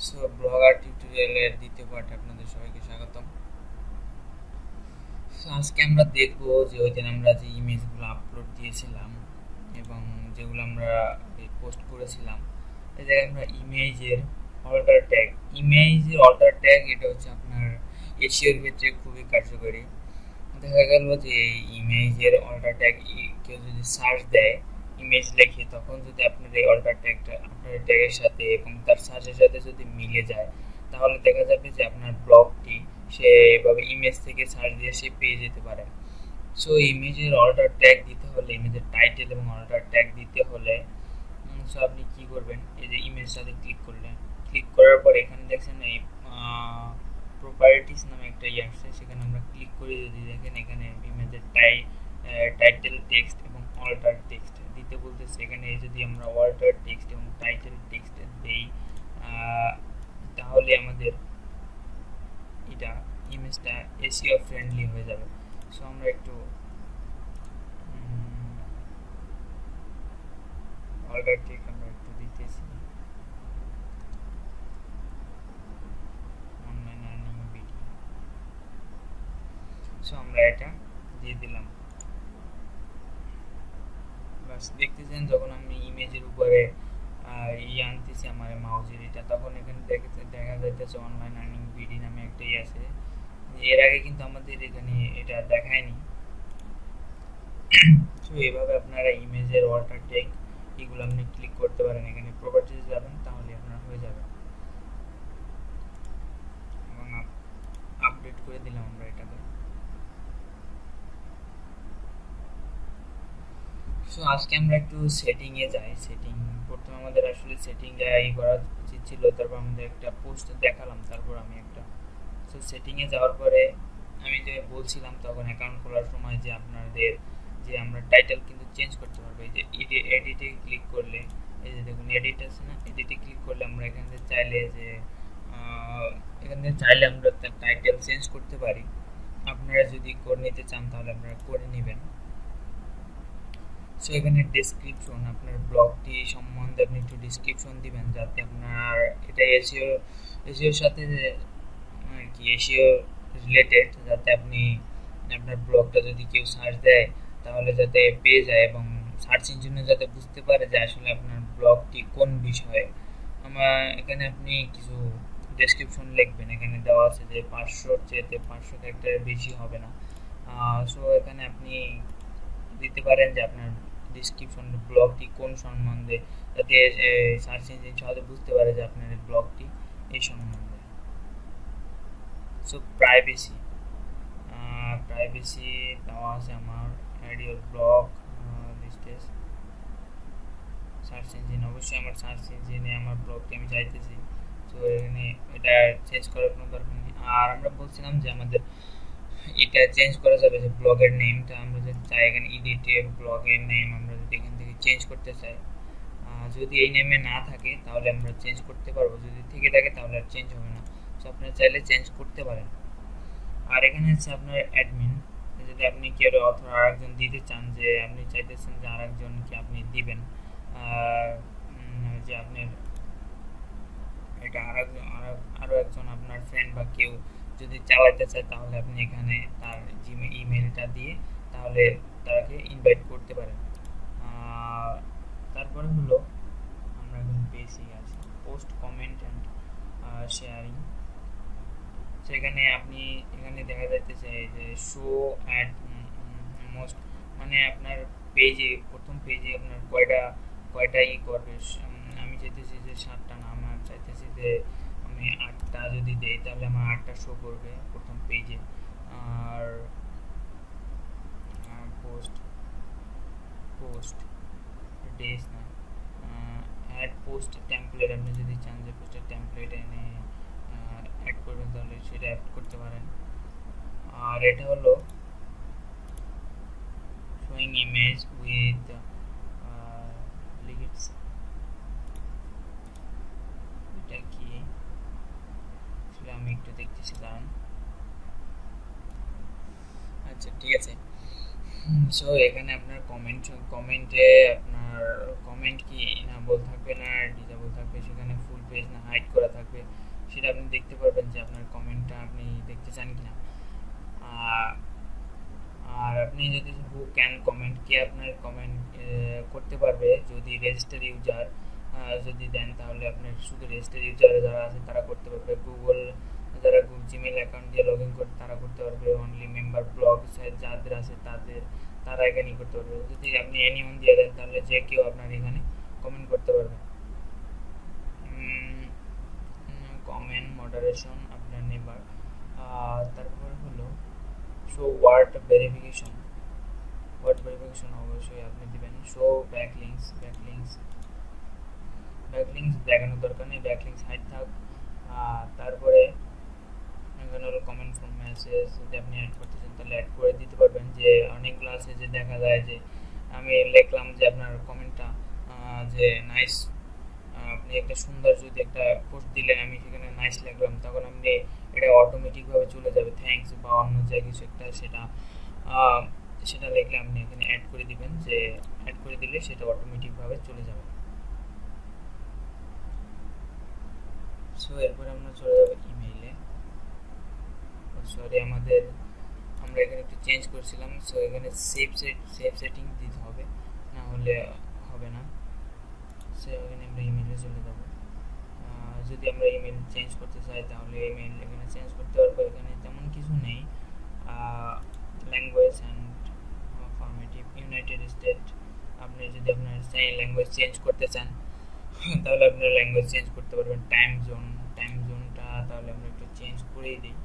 So blogger টিউটোরিয়ালের দ্বিতীয় পার্টে আপনাদের সবাইকে স্বাগতম। সো আজকে আমরা দেখব যে ওই দিন আমরা যে ইমেজগুলো আপলোড দিয়েছিলাম এবং যেগুলো আমরা পোস্ট করেছিলাম, এই জায়গায় আমরা ইমেজের অল্টার ট্যাগ এটা হচ্ছে আপনার এশিয়ার ক্ষেত্রে খুবই কার্যকরী। দেখা গেল যে এই ইমেজের অল্টার ট্যাগ কেউ যদি সার্চ দেয় ইমেজ লেখে, তখন যদি আপনার এই অল্টার ট্যাগটা আপনার ট্যাগের সাথে এবং তার সার্চের সাথে যদি মিলে যায়, তাহলে দেখা যাবে যে আপনার ব্লগটি সে এভাবে ইমেজ থেকে সার্চ দিয়ে সে পেয়ে যেতে পারে। সো ইমেজের অল্টার ট্যাগ দিতে হলে, ইমেজের টাইটেল এবং অল্টার ট্যাগ দিতে হলে সো আপনি কি করবেন, এই যে ইমেজ সাথে ক্লিক করার পর এখানে দেখছেন এই প্রপার্টিস নামে একটা আসছে, সেখানে আমরা ক্লিক করে যদি দেখেন এখানে ইমেজের টাইটেল টেক্সট এবং অল্টার টেক্সট দিতে বলতেছে। এখানে যদি আমরা অল্টার টেক্সট এবং টাইটেল টেক্সট দেই, তাহলে আমাদের এটা ইমেজটা এসইও ফ্রেন্ডলি হয়ে যাবে। সো আমরা একটু অল্টার টেক্সট আমরা একটু দিতেছি, অনলাইন আর্নিং ভিডিও। সো আমরা এটা দিয়ে দিলাম। বাস দেখতেছেন যখন আমি ইমেজের উপরে আনতেছি আমার মাউজের এটা, তখন এখানে দেখা যাইতেছে অনলাইন আর্নিং ভিডি নামে একটাই আছে। এর আগে কিন্তু আমাদের এখানে এটা দেখায়নি। তো এভাবে আপনারা ইমেজের অল্টার ট্যাগ এগুলো আপনি ক্লিক করতে পারেন। এখানে প্রপার্টিজ যাবেন, তাহলে আপনার হয়ে যাবে। এবং আপডেট করে দিলাম আমরা এটাকে। সো আজকে আমরা একটু সেটিংয়ে যাই। প্রথমে আমাদের আসলে সেটিংটা করা উচিত ছিল, তারপর আমাদের একটা পোস্ট দেখালাম, তারপর আমি একটা সেটিংয়ে যাওয়ার পরে আমি যে বলছিলাম তখন অ্যাকাউন্ট খোলার সময় যে আপনাদের যে আমরা টাইটেল কিন্তু চেঞ্জ করতে পারবো। এই যে এডিটে ক্লিক করলে, এই যে দেখুন এডিট আছে না, এডিটে ক্লিক করলে আমরা এখানে চাইলে আমরা টাইটেল চেঞ্জ করতে পারি। আপনারা যদি করে নিতে চান তাহলে আপনারা করে নেবেন। সো এখানে ডেসক্রিপশন, আপনার ব্লগটি সম্বন্ধে আপনি একটু ডেসক্রিপশন দিবেন, যাতে আপনার এটা এসিওর সাথে আর কি এসিও রিলেটেড, যাতে আপনি আপনার ব্লগটা যদি কেউ সার্চ দেয় তাহলে যাতে পেয়ে যায় এবং সার্চ ইঞ্জিনে যাতে বুঝতে পারে যে আসলে আপনার ব্লগটি কোন বিষয়ে। এখানে আপনি কিছু ডেসক্রিপশন লিখবেন। এখানে দেওয়া আছে যে 500 চেয়ে 500 ক্যারেক্টারের বেশি হবে না। সো এখানে আপনি দিতে পারেন যে আপনার ডেসক্রিপশন ব্লগটি কোন সম্বন্ধে, যাতে সার্চ ইঞ্জিন সহজে বুঝতে পারে যে আপনার ব্লগটি এই সম্বন্ধে। সো প্রাইভেসি দেওয়া আছে আমার add your blog lists search engine. অবশ্যই আমার সার্চ ইঞ্জিনে আমার ব্লগটি আমি চাইতেছি, তো এখানে এটা চেঞ্জ করার কোনো দরকার নেই। আর আমরা বলছিলাম যে আমাদের এটা চেঞ্জ করা যাবে যে ব্লগের নেমটা আমরা যদি চাই, এখানে এডিটে ব্লগের নেম আমরা যদি এখান থেকে চেঞ্জ করতে চাই, যদি এই নেমে না থাকে তাহলে আমরা চেঞ্জ করতে পারবো, যদি থেকে থাকে তাহলে আর চেঞ্জ হবে না। সো আপনারা চাইলে চেঞ্জ করতে পারেন। আর এখানে হচ্ছে আপনার অ্যাডমিন, যদি আপনি কেউ অথবা আরেকজন দিতে চান, যে আপনি চাইতেছেন যে আরেকজনকে আপনি দিবেন, যে আপনার এটা আরও একজন আপনার ফ্রেন্ড বা কেউ যদি চালাতে চায়, তাহলে আপনি এখানে তার ইমেলটা দিয়ে তাহলে তাকে ইনভাইট করতে পারেন। তারপরে হলো আমরা এখন বেসিক আছে পোস্ট, কমেন্ট অ্যান্ড শেয়ারিং। সেখানে আপনি এখানে দেখা যাইতেছে যে শো অ্যাট মোস্ট, মানে আপনার পেজে প্রথম পেজে আপনার কয়টা করবে। আমি চাইতেছি যে 7টা না, আমার চাইতেছি যে আমি 8টা যদি দেই তাহলে আমার 8টা শো করবে প্রথম পেজে। আর পোস্ট ডেস না, অ্যাড পোস্ট টেমপ্লেট, আপনি যদি চান যে পোস্টের টেমপ্লেট এনে অ্যাড করবেন তাহলে সেটা অ্যাড করতে পারেন। আর এটা হলো showing image with লিগেটস, এটা কি আসলে আমি একটু দেখতেছি কারণ। আচ্ছা ঠিক আছে। সো এখানে আপনার কমেন্টে আপনার কমেন্ট কি ইনেবল থাকবে না ডিসেবল থাকবে, সেখানে ফুল পেজ না হাইড করা থাকবে, আপনি দেখতে পারবেন যে আপনার কমেন্টটা আপনি দেখতে চান কিনা। আর আপনি যদি হু ক্যান কমেন্ট, কে আপনার কমেন্ট করতে পারবে, যদি রেজিস্টার ইউজার যদি দেন তাহলে আপনার শুধু রেজিস্টার ইউজার যারা আছে তারা করতে পারবে। গুগল যারা জিমেল অ্যাকাউন্ট দিয়ে লগ ইন করে তারা করতে পারবে। অনলি মেম্বার ব্লগ যাদের আছে তারা এখানে করতে পারবে। যদি আপনি এনিওয়ান দিয়ে দেন তাহলে যে কেউ আপনার এখানে কমেন্ট করতে পারবে। কমেন্ট মডারেশন আপনার নেবার। তারপর হলো show word verification. Word verification অবশ্যই আপনি দিবেন। শো ব্যাকলিংস দেখানোর দরকার নেই, ব্যাকলিংস হাইড থাক। তারপরে এখানে হলো কমেন্ট ফ্রম মেসেজ, যদি আপনি অ্যাড করতে চান তাহলে অ্যাড করে দিতে পারবেন। যে অনেকগুলো আছে যে দেখা যায় যে আমি লিখলাম যে আপনার কমেন্টটা যে নাইস, আপনি একটা সুন্দর যদি একটা পোস্ট দিলেন, আমি সেখানে নাইস লিখলাম, তখন আপনি এটা অটোমেটিকভাবে চলে যাবে থ্যাঙ্কস বা অন্য যে কিছু একটা সেটা লিখলে আপনি এখানে অ্যাড করে দিবেন, যে অ্যাড করে দিলে সেটা অটোমেটিকভাবে চলে যাবে। সো এরপরে আমরা চলে যাবো ইমেইলে। সরি আমরা এখানে একটু চেঞ্জ করছিলাম। সো এখানে সেভ সেটিং দিতে হবে, না হলে হবে না। সো এখানে আমরা ইমেইলে চলে যাব। যদি আমরা ইমেল চেঞ্জ করতে চাই তাহলে ইমেল এখানে চেঞ্জ করতে পারবো। এখানে তেমন কিছু নেই। Language and formative United state, আপনি যদি আপনার ল্যাঙ্গুয়েজ চেঞ্জ করতে চান তাহলে আপনার ল্যাঙ্গুয়েজ চেঞ্জ করতে পারবেন। টাইম জোনটা তাহলে আমরা একটু চেঞ্জ করেই দিই।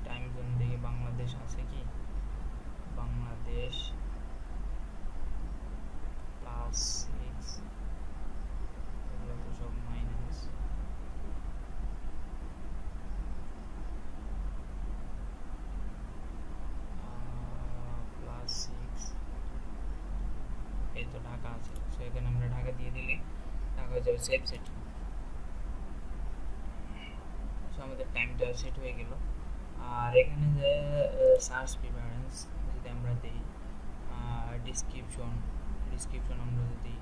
টাইম জোন দেখি বাংলাদেশ আছে কি, বাংলাদেশ +6, এগুলো তো সব মাইনাস। +6 এই তো ঢাকা আছে। সো এখানে আমরা ঢাকা দিয়ে দিলে ঢাকা হয়ে যাবে সেভ সেটিং। সো আমাদের টাইমটা সেট হয়ে গেল। আর এখানে যে সার্চ প্রিফারেন্স যদি আমরা দিই, ডিসক্রিপশন আমরা যদি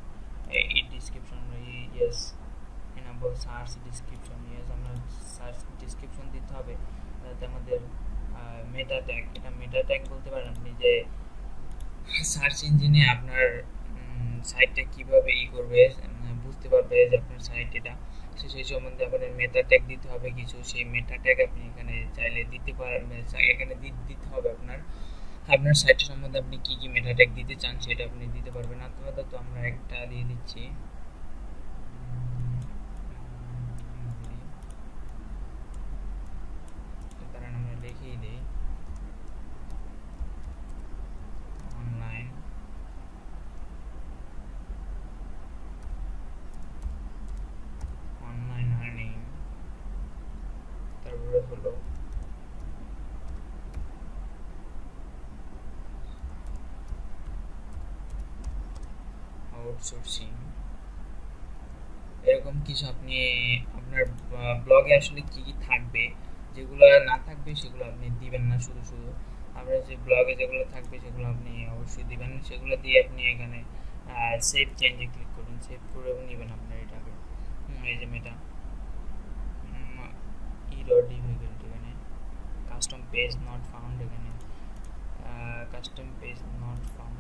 এই ডিসক্রিপশন আমরা yes enable search description, yes আমরা সার্চ ডিসক্রিপশন দিতে হবে, যাতে আমাদের মেটা ট্যাগ বলতে পারেন আপনি, যে সার্চ ইঞ্জিনে আপনার সাইটটা কীভাবে করবে, বুঝতে পারবে যে আপনার সাইট এটা। সেই সম্বন্ধে আপনার মেটা ট্যাগ দিতে হবে কিছু। সেই মেটা ট্যাগ আপনি এখানে চাইলে দিতে পারেন, এখানে দিতে হবে আপনার সাইটের সম্বন্ধে আপনি কি মেটা ট্যাগ দিতে চান সেটা আপনি দিতে পারবেন। আপাতত আমরা একটা দিয়ে দিচ্ছি, কারণ আমরা লিখেই দিই অনলাইন আর্নিং, তারপরে হলো আউটসোর্সিং। এরকম কিছু আপনি আপনার ব্লগে আসলে কি থাকবে, যেগুলো না থাকবে সেগুলো আপনি দিবেন না। শুধু আপনার যে ব্লগে যেগুলো থাকবে সেগুলো আপনি অবশ্যই দিবেন। সেগুলো দিয়ে আপনি এখানে সেভ চেঞ্জে ক্লিক করুন, সেভ করে নেবেন আপনার এটাকে। এই যে মেটা ডিফিকাল্ট, এখানে কাস্টম পেজ নট ফাউন্ড, এখানে কাস্টম পেজ নট ফাউন্ড।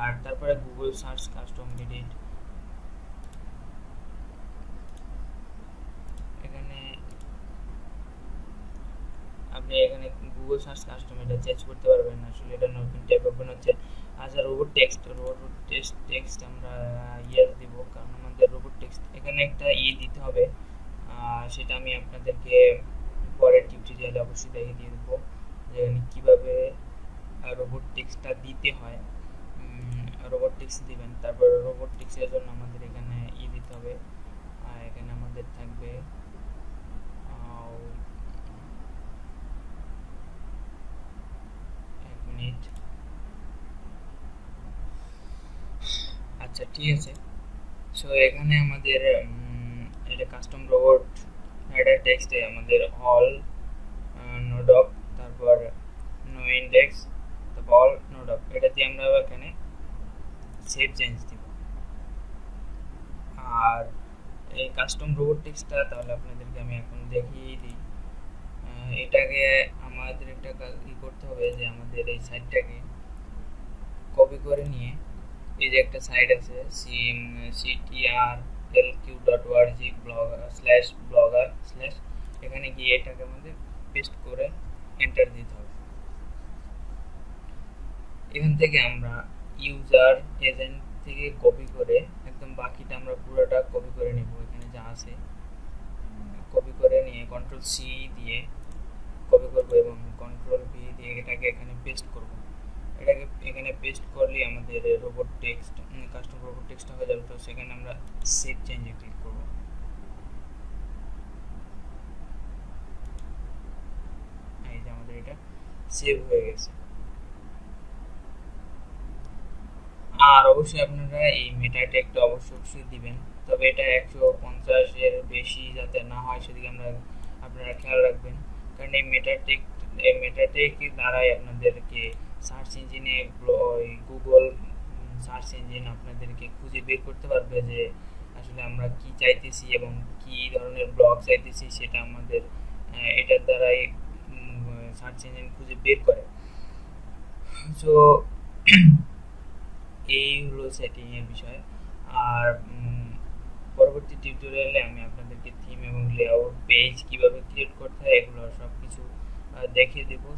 আর তারপরে গুগল সার্চ কাস্টম এডিট, এখানে আপনি এখানে গুগল সার্চ কাস্টম এটা চেঞ্জ করতে পারবেন না, আসলে এটা নতুন ট্যাব ওপেন হচ্ছে। আচ্ছা রোবট টেক্সট আমরা ইয়েস দিব, কারণ আমাদের রোবট টেক্সট এখানে একটা দিতে হবে। সেটা আমি আপনাদেরকে পরের টিউটোরিয়ালে অবশ্যই দেখিয়ে দিয়ে দেবো যে কীভাবে রোবট টেক্সটটা দিতে হয়। রোবট টেক্সট দিবেন, তারপর রোবট টেক্সটের জন্য আমাদের এখানে দিতে হবে। আর এখানে আমাদের থাকবে এক মিনিট। আচ্ছা ঠিক আছে। সো এখানে আমাদের এটা কাস্টম রোবট হেডার টেক্সটে আমাদের অল নো ডক, তারপর নো ইন্ডেক্স, তারপর অল নো ডক, এটা দিয়ে আমরা এখানে সেভ চেঞ্জ দিব। আর কাস্টম রোবট টেক্সটটা তাহলে আপনাদেরকে আমি এখন দেখিয়ে দিই। এটাকে আমাদের একটা করতে হবে যে আমাদের এই সাইটটাকে কপি করে নিয়ে এই যে একটা সাইট আছে ctrlq.org blogger এখানে গিয়ে এটাকে আমাদের পেস্ট করে এন্টার দিতে হবে। এখান থেকে আমরা ইউজার এজেন্ট থেকে কপি করে একদম বাকিটা আমরা পুরোটা কপি করে নেব। এখানে যা আছে কপি করে নিয়ে কন্ট্রোল সি দিয়ে কপি করব এবং কন্ট্রোল ভি দিয়ে এটাকে এখানে পেস্ট করব। এটাকে এখানে পেস্ট করলে আমাদের robot text custom robot text হয়ে যাবে। তো সেখানে আমরা সেভ চেঞ্জে ক্লিক করব। এই যে আমাদের এটা সেভ হয়ে গেছে। আর অবশ্যই আপনারা এই মেটা ট্যাগটা অবশ্যই দিবেন, তবে এটা 150 এর বেশি যাতে না হয় সেদিকে আপনারা খেয়াল রাখবেন। কারণ এই মেটা ট্যাগ দ্বারাই আপনাদেরকে সার্চ ইঞ্জিনে গুগল সার্চ ইঞ্জিন আপনাদেরকে খুঁজে বের করতে পারবে যে আসলে আমরা কি চাইতেছি এবং কি ধরনের ব্লগ চাইতেছি, সেটা আমাদের এটার দ্বারাই সার্চ ইঞ্জিন খুঁজে বের করে। সো এই হলো সেটিং এর বিষয়। আর পরবর্তী টিউটোরিয়ালে আমি আপনাদেরকে থিম এবং লেআউট পেজ কিভাবে ক্রিয়েট করতে হয় এগুলো সবকিছু দেখিয়ে দেবো।